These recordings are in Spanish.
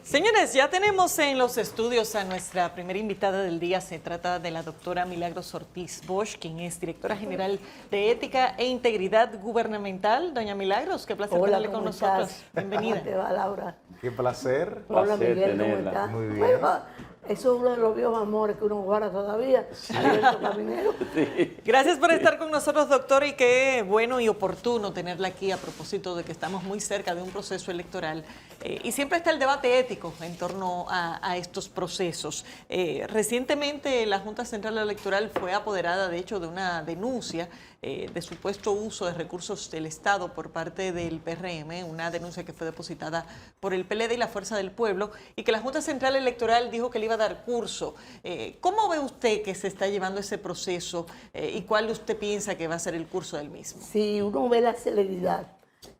Señores, ya tenemos en los estudios a nuestra primera invitada del día. Se trata de la doctora Milagros Ortiz Bosch, quien es directora general de Ética e Integridad Gubernamental. Doña Milagros, qué placer tenerle con nosotros. Bienvenida. ¿Cómo te va, Laura? Qué placer. Hola, Placer Miguel, ¿cómo tenerla. estás? Muy bien. Bueno, eso es uno de los viejos amores que uno guarda todavía. Alberto Caminero. Gracias por estar con nosotros, doctora, y qué bueno y oportuno tenerla aquí a propósito de que estamos muy cerca de un proceso electoral. Y siempre está el debate ético en torno a estos procesos. Recientemente la Junta Central Electoral fue apoderada, de hecho, de una denuncia de supuesto uso de recursos del Estado por parte del PRM, una denuncia que fue depositada por el PLD y la Fuerza del Pueblo, y que la Junta Central Electoral dijo que le iba a dar curso. ¿Cómo ve usted que se está llevando ese proceso y cuál usted piensa que va a ser el curso del mismo? Si uno ve la celeridad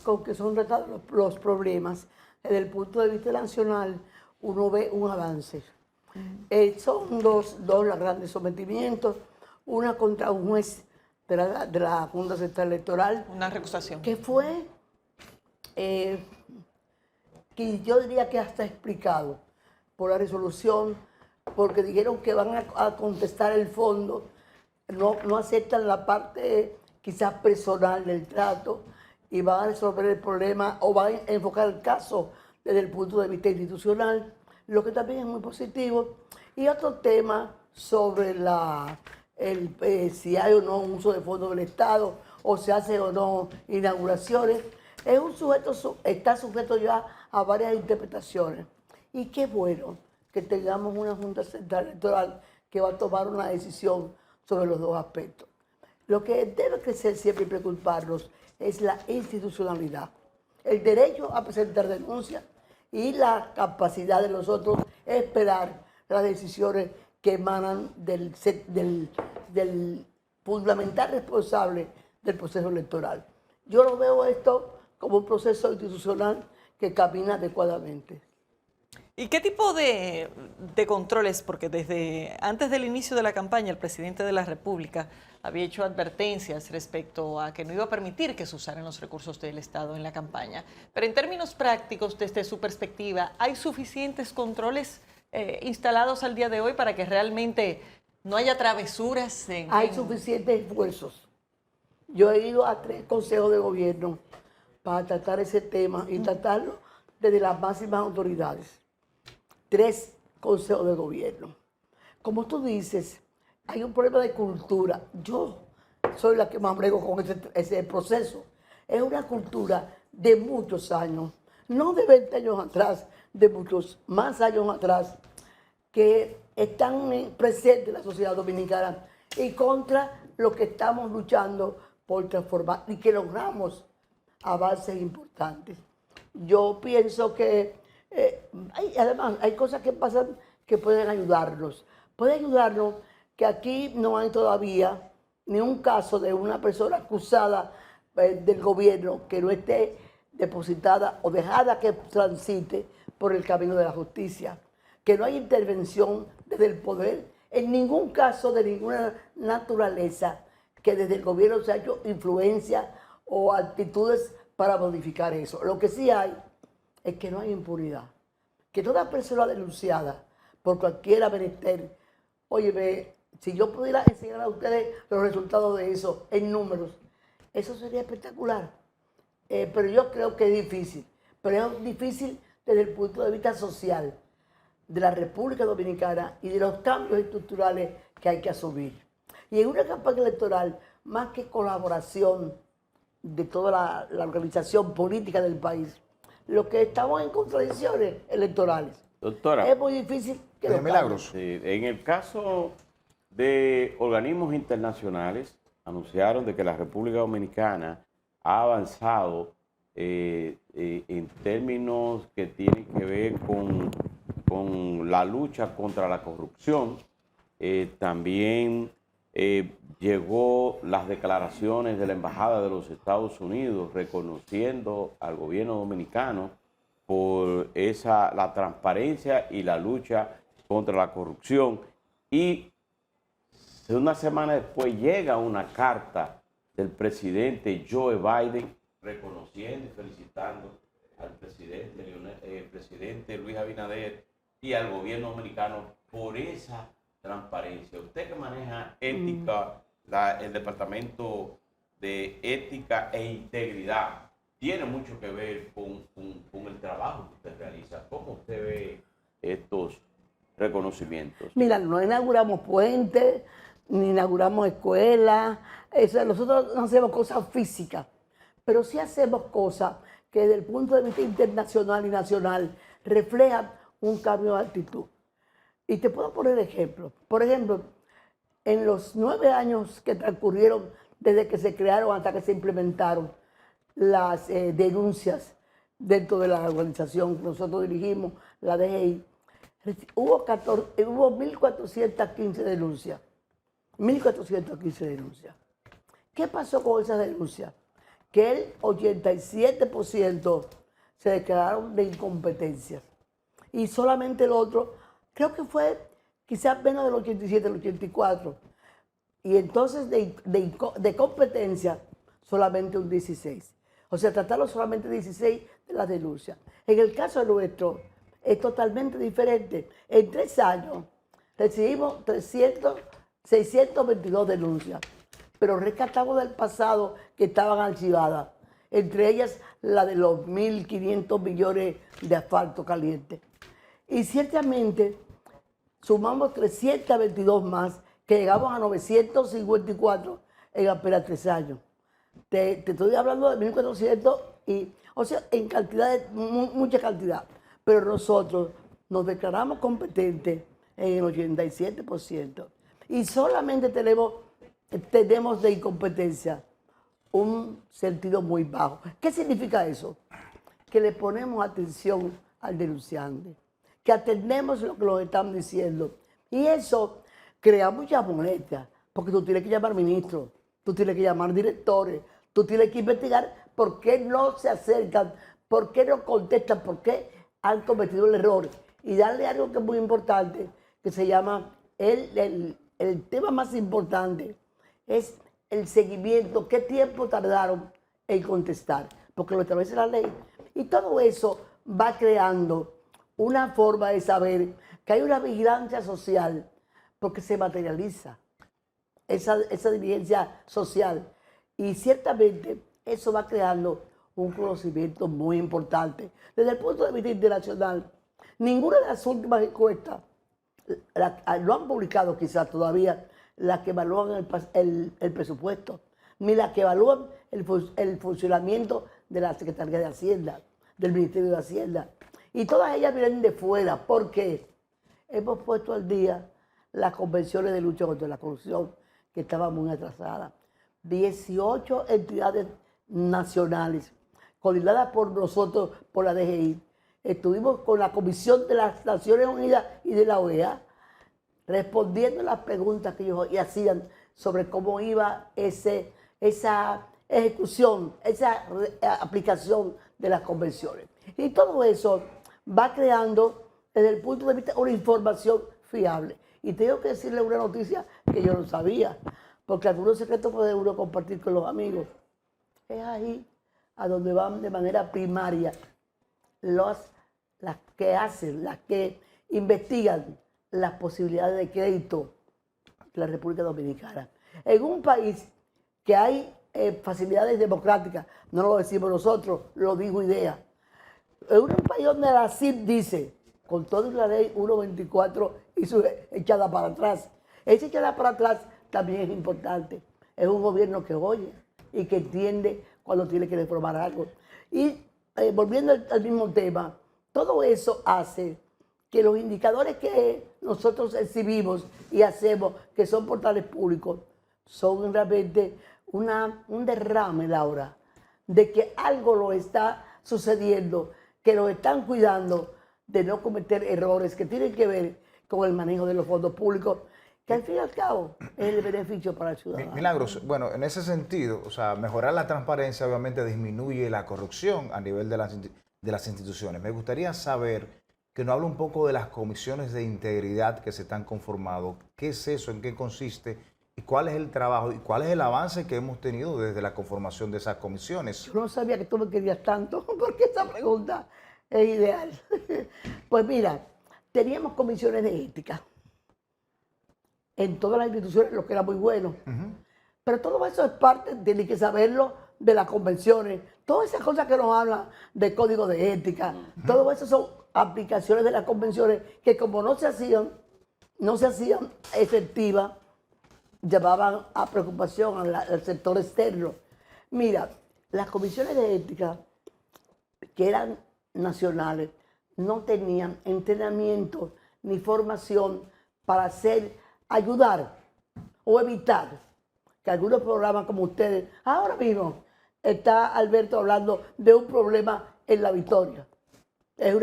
con que son tratados los problemas, desde el punto de vista nacional, uno ve un avance. Son dos los grandes sometimientos, una contra un juez de la Junta Central Electoral. Una recusación. Que fue, que yo diría que hasta explicado por la resolución, porque dijeron que van a contestar el fondo, no aceptan la parte quizás personal del trato y van a resolver el problema o van a enfocar el caso desde el punto de vista institucional, lo que también es muy positivo. Y otro tema sobre si hay o no un uso de fondos del Estado o se hace o no inauguraciones, es un sujeto, está sujeto ya a varias interpretaciones. Y qué bueno que tengamos una Junta Central Electoral que va a tomar una decisión sobre los dos aspectos. Lo que debe crecer siempre y preocuparnos es la institucionalidad, el derecho a presentar denuncias y la capacidad de nosotros esperar las decisiones que emanan del fundamental responsable del proceso electoral. Yo lo veo esto como un proceso institucional que camina adecuadamente. ¿Y qué tipo de controles? Porque desde antes del inicio de la campaña el presidente de la República había hecho advertencias respecto a que no iba a permitir que se usaran los recursos del Estado en la campaña. Pero en términos prácticos, desde su perspectiva, ¿hay suficientes controles instalados al día de hoy para que realmente no haya travesuras? Hay suficientes esfuerzos. Yo he ido a 3 consejos de gobierno para tratar ese tema y tratarlo desde las máximas autoridades. 3 consejos de gobierno. Como tú dices, hay un problema de cultura. Yo soy la que más brego con ese proceso. Es una cultura de muchos años, no de 20 años atrás, de muchos más años atrás, que están presentes en la sociedad dominicana y contra lo que estamos luchando por transformar y que logramos avances importantes. Yo pienso que además hay cosas que pasan que pueden ayudarnos. Puede ayudarnos que aquí no hay todavía ni un caso de una persona acusada del gobierno que no esté depositada o dejada que transite por el camino de la justicia. Que no hay intervención desde el poder en ningún caso de ninguna naturaleza que desde el gobierno se haya hecho influencia o actitudes para modificar eso. Lo que sí hay es que no hay impunidad. Que toda persona denunciada por cualquier menester, oye, si yo pudiera enseñar a ustedes los resultados de eso en números, eso sería espectacular. Pero yo creo que es difícil. Pero es difícil desde el punto de vista social de la República Dominicana y de los cambios estructurales que hay que asumir. Y en una campaña electoral, más que colaboración de toda la organización política del país, lo que estamos en contradicciones electorales. Doctora, es muy difícil que lo Milagros. en el caso de organismos internacionales, anunciaron de que la República Dominicana ha avanzado en términos que tienen que ver con la lucha contra la corrupción. También llegó las declaraciones de la Embajada de los Estados Unidos reconociendo al gobierno dominicano por la transparencia y la lucha contra la corrupción. Y una semana después llega una carta del presidente Joe Biden reconociendo y felicitando al presidente Luis Abinader y al gobierno dominicano por esa transparencia. Usted que maneja ética, el Departamento de Ética e Integridad, tiene mucho que ver con el trabajo que usted realiza. ¿Cómo usted ve estos reconocimientos? Mira, no inauguramos puentes, ni inauguramos escuelas, nosotros no hacemos cosas físicas, pero sí hacemos cosas que desde el punto de vista internacional y nacional reflejan un cambio de actitud. Y te puedo poner ejemplos. Por ejemplo, en los 9 años que transcurrieron desde que se crearon hasta que se implementaron las denuncias dentro de la organización que nosotros dirigimos, la DGI, hubo 1.415 denuncias. 1.415 denuncias. ¿Qué pasó con esas denuncias? Que el 87% se declararon de incompetencias. Y solamente el otro, creo que fue quizás menos del 87, el 84. Y entonces de competencia, solamente un 16. O sea, trataron solamente 16 de las denuncias. En el caso nuestro, es totalmente diferente. En 3 años recibimos 622 denuncias, pero rescatamos del pasado que estaban archivadas, entre ellas la de los 1.500 millones de asfalto caliente. Y ciertamente sumamos 322 más, que llegamos a 954 en apenas 3 años. Te estoy hablando de 1.400, o sea, en cantidad, mucha cantidad. Pero nosotros nos declaramos competentes en el 87%. Y solamente tenemos de incompetencia un sentido muy bajo. ¿Qué significa eso? Que le ponemos atención al denunciante, que atendemos lo que nos están diciendo. Y eso crea muchas molestias, porque tú tienes que llamar ministros, tú tienes que llamar directores, tú tienes que investigar por qué no se acercan, por qué no contestan, por qué han cometido el error. Y darle algo que es muy importante, que se llama el tema más importante, es el seguimiento, qué tiempo tardaron en contestar, porque lo establece la ley. Y todo eso va creando una forma de saber que hay una vigilancia social, porque se materializa esa diligencia social. Y ciertamente eso va creando un conocimiento muy importante. Desde el punto de vista internacional, ninguna de las últimas encuestas no han publicado quizás todavía las que evalúan el presupuesto, ni las que evalúan el funcionamiento de la Secretaría de Hacienda, del Ministerio de Hacienda. Y todas ellas vienen de fuera, porque hemos puesto al día las convenciones de lucha contra la corrupción, que estaban muy atrasadas. 18 entidades nacionales, coordinadas por nosotros, por la DGI. Estuvimos con la Comisión de las Naciones Unidas y de la OEA, respondiendo las preguntas que ellos hacían sobre cómo iba esa ejecución, esa aplicación de las convenciones. Y todo eso va creando, desde el punto de vista, una información fiable. Y tengo que decirle una noticia que yo no sabía, porque algunos secretos puede uno compartir con los amigos. Es ahí a donde van de manera primaria las que investigan las posibilidades de crédito de la República Dominicana. En un país que hay facilidades democráticas, no lo decimos nosotros, lo dijo IDEA. En un país donde la CIP dice, con toda la ley 124 y su echada para atrás. Esa echada para atrás también es importante. Es un gobierno que oye y que entiende cuando tiene que reformar algo. Y volviendo al mismo tema, todo eso hace que los indicadores que nosotros exhibimos y hacemos, que son portales públicos, son realmente un derrame, Laura, de que algo lo está sucediendo, que lo están cuidando de no cometer errores que tienen que ver con el manejo de los fondos públicos, que al fin y al cabo es el beneficio para el ciudadano. Milagros, bueno, en ese sentido, o sea, mejorar la transparencia obviamente disminuye la corrupción a nivel de las instituciones. Me gustaría saber que nos hable un poco de las comisiones de integridad que se están conformando. ¿Qué es eso? ¿En qué consiste? ¿Y cuál es el trabajo y cuál es el avance que hemos tenido desde la conformación de esas comisiones? Yo no sabía que tú me querías tanto, porque esta pregunta es ideal. Pues mira, teníamos comisiones de ética en todas las instituciones, lo que era muy bueno. Pero todo eso es parte, tiene que saberlo, de las convenciones. Todas esas cosas que nos hablan de código de ética, todo eso son aplicaciones de las convenciones que como no se hacían efectivas, llevaban a preocupación al sector externo. Mira, las comisiones de ética que eran nacionales no tenían entrenamiento ni formación para ayudar o evitar que algunos programas como ustedes, ahora mismo está Alberto hablando de un problema en La Victoria. Es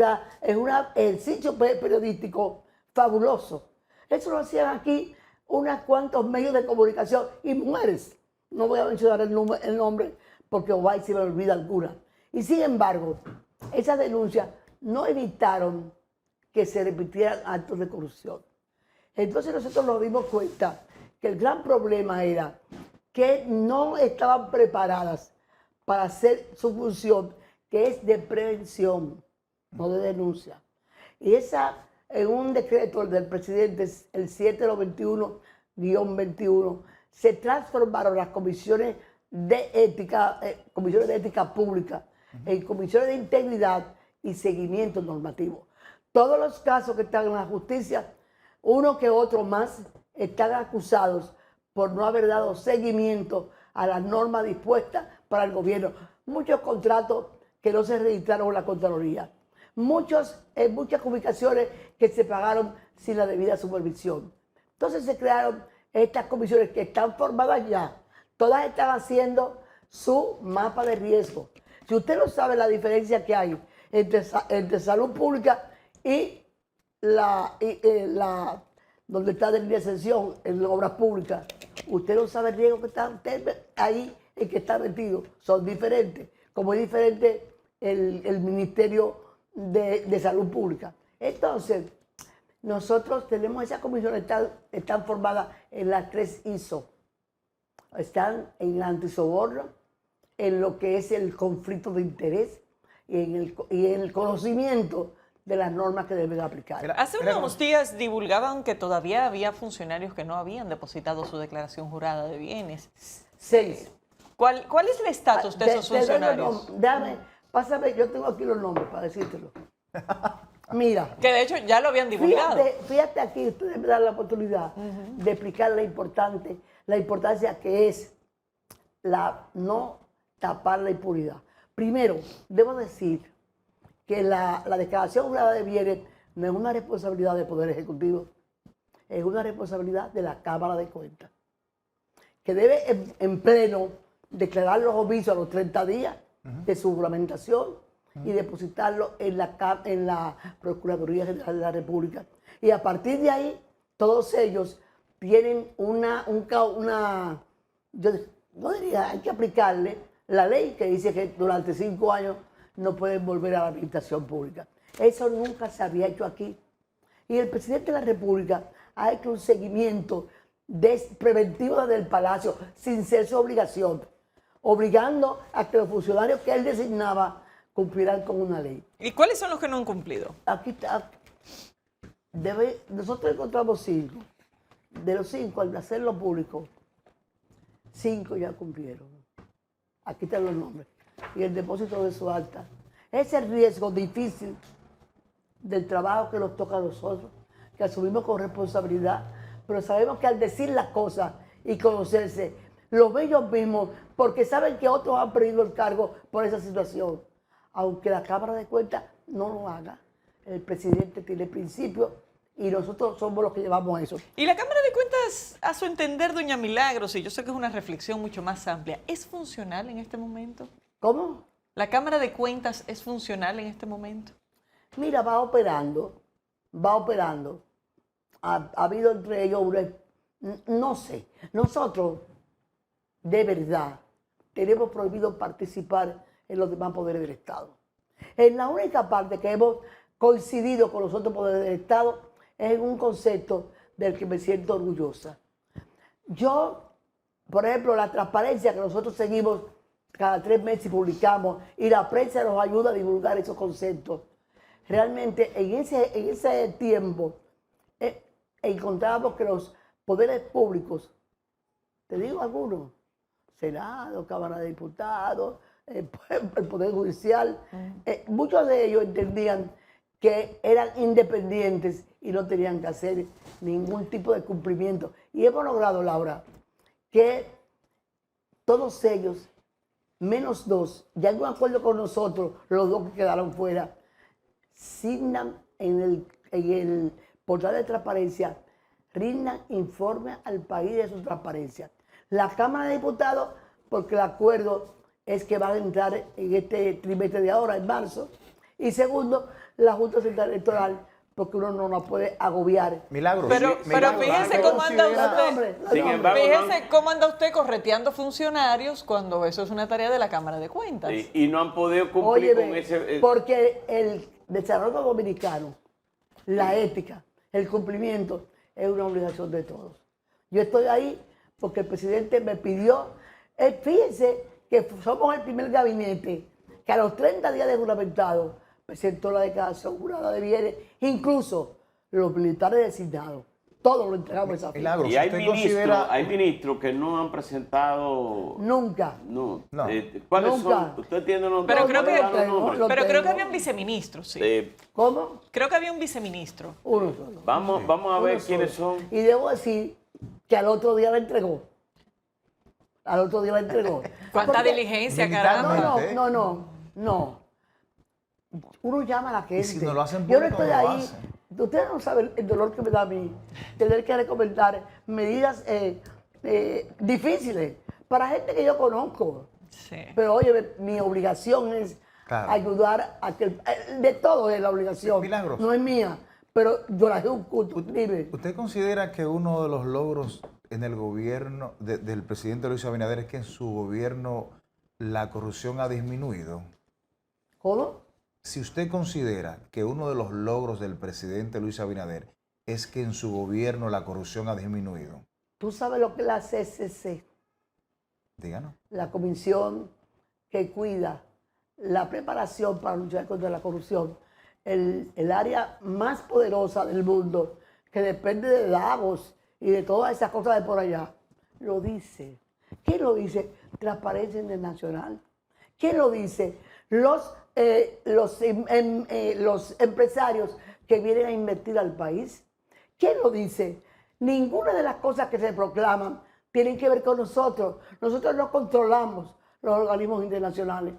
un ejercicio periodístico fabuloso. Eso lo hacían aquí unos cuantos medios de comunicación y mujeres. No voy a mencionar el nombre porque Obay se me olvida alguna. Y sin embargo, esas denuncias no evitaron que se repitieran actos de corrupción. Entonces nosotros nos dimos cuenta que el gran problema era que no estaban preparadas para hacer su función, que es de prevención, no de denuncia. Y en un decreto del presidente, el 721-21, se transformaron las comisiones de ética pública en comisiones de integridad y seguimiento normativo. Todos los casos que están en la justicia, uno que otro más, están acusados por no haber dado seguimiento a las normas dispuestas para el gobierno. Muchos contratos que no se registraron en la Contraloría. Muchas comunicaciones que se pagaron sin la debida supervisión. Entonces se crearon estas comisiones que están formadas ya. Todas están haciendo su mapa de riesgo. Si usted no sabe la diferencia que hay entre salud pública y donde está de línea de exención en obras públicas, usted no sabe el riesgo que está ahí en que está metido. Son diferentes, como es diferente el Ministerio de Salud Pública. Entonces, nosotros tenemos esas comisiones, están formadas en las 3 ISO. Están en el antisoborno, en lo que es el conflicto de interés y en el conocimiento de las normas que deben aplicar. Hace unos días divulgaban que todavía había funcionarios que no habían depositado su declaración jurada de bienes. 6. ¿Cuál es el estatus de esos funcionarios? Pásame, yo tengo aquí los nombres para decírtelo. Mira. Que de hecho ya lo habían divulgado. Fíjate aquí, ustedes me dan la oportunidad de explicar la importancia que es no tapar la impunidad. Primero, debo decir que la declaración jurada de bienes no es una responsabilidad del Poder Ejecutivo, es una responsabilidad de la Cámara de Cuentas, que debe en pleno declarar los oficios a los 30 días de su juramentación y depositarlo en la Procuraduría General de la República. Y a partir de ahí, todos ellos tienen yo no diría, hay que aplicarle la ley que dice que durante 5 años no pueden volver a la administración pública. Eso nunca se había hecho aquí. Y el presidente de la República ha hecho un seguimiento preventivo desde el Palacio, sin ser su obligación, obligando a que los funcionarios que él designaba cumplirán con una ley. ¿Y cuáles son los que no han cumplido? Aquí está. Nosotros encontramos 5. De los 5, al hacerlo público, 5 ya cumplieron. Aquí están los nombres. Y el depósito de su acta. Ese riesgo difícil del trabajo que nos toca a nosotros, que asumimos con responsabilidad, pero sabemos que al decir las cosas y conocerse, lo ven ellos mismos, porque saben que otros han perdido el cargo por esa situación. Aunque la Cámara de Cuentas no lo haga, el presidente tiene principios y nosotros somos los que llevamos eso. Y la Cámara de Cuentas, a su entender, doña Milagros, y yo sé que es una reflexión mucho más amplia, ¿es funcional en este momento? ¿Cómo? ¿La Cámara de Cuentas es funcional en este momento? Mira, va operando. Ha habido entre ellos no sé, nosotros de verdad tenemos prohibido participar en los demás poderes del Estado. En la única parte que hemos coincidido con los otros poderes del Estado es en un concepto del que me siento orgullosa. Yo, por ejemplo, la transparencia que nosotros seguimos cada 3 meses y publicamos, y la prensa nos ayuda a divulgar esos conceptos. Realmente, en ese tiempo, encontrábamos que los poderes públicos, te digo algunos, Senado, Cámara de Diputados, el Poder Judicial, muchos de ellos entendían que eran independientes y no tenían que hacer ningún tipo de cumplimiento. Y hemos logrado, Laura, que todos ellos, menos 2, ya en un acuerdo con nosotros, los 2 que quedaron fuera, signan en el portal de transparencia, rindan informe al país de su transparencia. La Cámara de Diputados, porque el acuerdo es que van a entrar en este trimestre de ahora, en marzo. Y segundo, la Junta Central Electoral, porque uno no nos puede agobiar. Milagros. Pero Milagros, fíjese ¿usted cómo anda considera- usted. Sin embargo, Fíjese cómo anda usted correteando funcionarios cuando eso es una tarea de la Cámara de Cuentas. y no han podido cumplir con Óyeme, ese... porque el desarrollo dominicano, la ética, el cumplimiento, es una obligación de todos. Yo estoy ahí porque el presidente me pidió, fíjense que somos el primer gabinete que a los 30 días de juramentado presentó la declaración jurada de bienes, incluso los militares designados. Todos lo entregamos esa fecha. Milagros, Y hay ¿usted ministros, considera- hay ministros que no han presentado... Nunca. No. No. ¿Cuáles Nunca. son? ¿Usted tiene los Pero creo puede que- dar los nombres? Lo Pero creo que tengo. había un viceministro, sí. ¿Cómo? Creo que había un viceministro. Uno solo. Vamos a ver Uno quiénes solo. son. Y debo decir que al otro día la entregó. Al otro día la entregó. Cuánta Porque- diligencia, militarmente. caramba. No. Uno llama a la gente. si no lo hacen Yo no público, estoy no lo ahí. hacen. Ustedes no saben el dolor que me da a mí tener que recomendar medidas difíciles para gente que yo conozco. Sí. Pero oye, mi obligación es Claro. ayudar a que... de todo es la obligación. Milagros. No es mía, pero yo la ejecuto. Dime. ¿Usted considera que uno de los logros en el gobierno del presidente Luis Abinader es que en su gobierno la corrupción ha disminuido? ¿Cómo? Si usted considera que uno de los logros del presidente Luis Abinader es que en su gobierno la corrupción ha disminuido, Tú sabes lo que es la CCC, díganos. la comisión que cuida la preparación para luchar contra la corrupción, el área más poderosa del mundo, que depende de Davos y de todas esas cosas de por allá, lo dice. ¿Quién lo dice? Transparencia Internacional. ¿Quién lo dice? Los empresarios que vienen a invertir al país. ¿Quién lo dice? Ninguna de las cosas que se proclaman tienen que ver con nosotros. Nosotros no controlamos los organismos internacionales.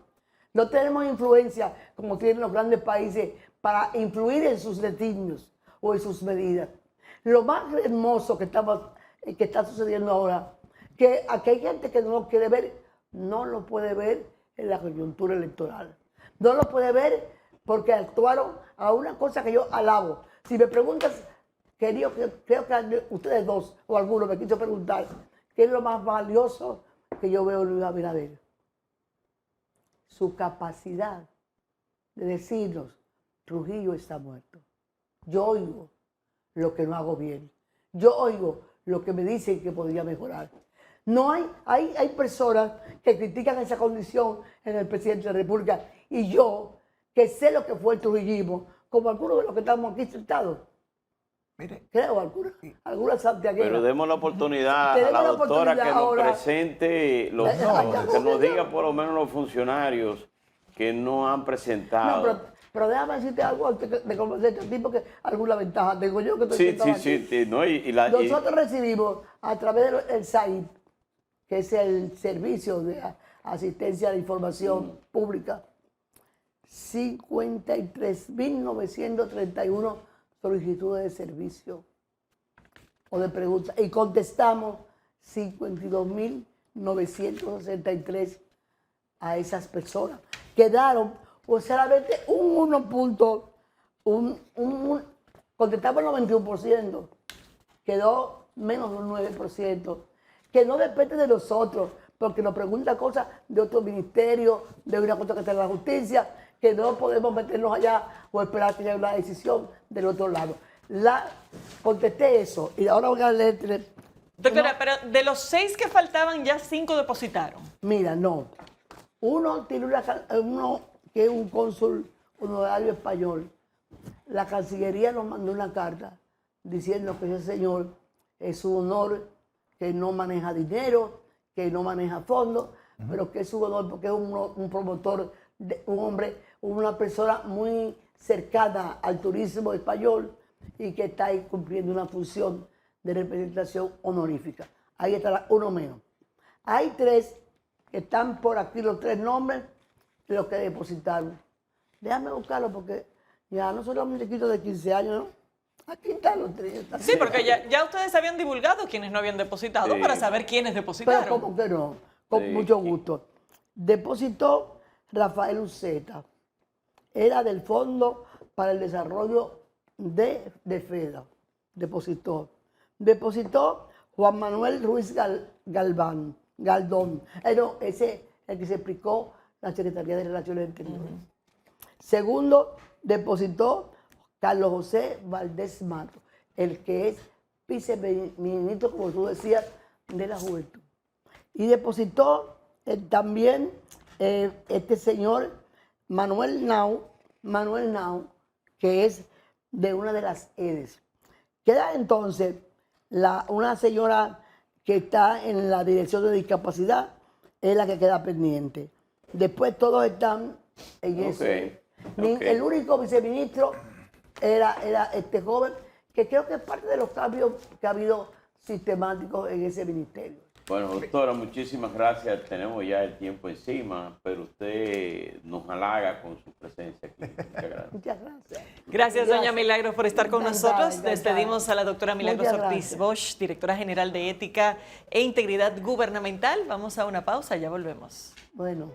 No tenemos influencia como tienen los grandes países para influir en sus designios o en sus medidas. Lo más hermoso que está sucediendo ahora, que aquí hay gente que no lo quiere ver, no lo puede ver en la coyuntura electoral. No lo puede ver porque actuaron a una cosa que yo alabo. Si me preguntas, creo que ustedes dos o alguno me quiso preguntar, ¿qué es lo más valioso que yo veo en Luis Abinader? Su capacidad de decirnos, Trujillo está muerto. Yo oigo lo que no hago bien. Yo oigo lo que me dicen que podría mejorar. No hay personas que critican esa condición en el presidente de la República y yo, que sé lo que fue el trujillismo, como algunos de los que estamos aquí sentados, Mire, creo, algunas santiagueras. Pero demos la oportunidad a Tenemos la la doctora que oportunidad nos ahora. presente, que nos diga por lo menos los funcionarios que no han presentado. No, pero déjame decirte algo antes de conversarte a ti, porque alguna ventaja tengo yo que estoy Sí, sentado sí, aquí. sí, no, Nosotros recibimos a través del SAIP, que es el Servicio de Asistencia a la Información Pública, 53.931 solicitudes de servicio o de preguntas y contestamos 52.963 a esas personas. Quedaron, pues solamente contestamos el 91%, quedó menos de un 9%, que no depende de nosotros, porque nos preguntan cosas de otro ministerio, de una cosa que está en la justicia, que no podemos meternos allá o esperar que haya una decisión del otro lado. Contesté eso y ahora voy a leerte Doctora, pero de los 6 que faltaban, ya 5 depositaron. Mira, no. Uno tiene uno que es un cónsul honorario español. La Cancillería nos mandó una carta diciendo que ese señor es su honor, que no maneja dinero, que no maneja fondos, pero que es su honor porque es un promotor, un hombre, una persona muy cercana al turismo español y que está ahí cumpliendo una función de representación honorífica. Ahí estará uno menos. Hay 3 que están por aquí, los 3 nombres de los que depositaron. Déjame buscarlo porque ya no son los muñequitos de 15 años, ¿no? Aquí están los 3. Sí, porque ya ustedes habían divulgado quienes no habían depositado Sí. para saber quiénes Pero depositaron. como que no, con Sí. mucho gusto. Depositó Rafael Uceta. Era del Fondo para el Desarrollo de FEDA. Depositó. Depositó Juan Manuel Ruiz Galdón. No, ese el que se explicó la Secretaría de Relaciones Exteriores. Segundo, depositó Carlos José Valdés Mato, el que es viceministro, como tú decías, de la Juventud. Y depositó también este señor Manuel Nau, que es de una de las EDES. Queda entonces una señora que está en la Dirección de Discapacidad, es la que queda pendiente. Después todos están en ese. El único viceministro era este joven, que creo que es parte de los cambios que ha habido sistemáticos en ese ministerio. Bueno, doctora, muchísimas gracias. Tenemos ya el tiempo encima, pero usted nos halaga con su presencia aquí. Muchas gracias. Muchas gracias. Gracias, doña Milagros, por estar con Encantada, nosotros. encantada. Despedimos a la doctora Milagros Muchas Ortiz gracias. Bosch, directora general de Ética e Integridad Gubernamental. Vamos a una pausa, ya volvemos. Bueno.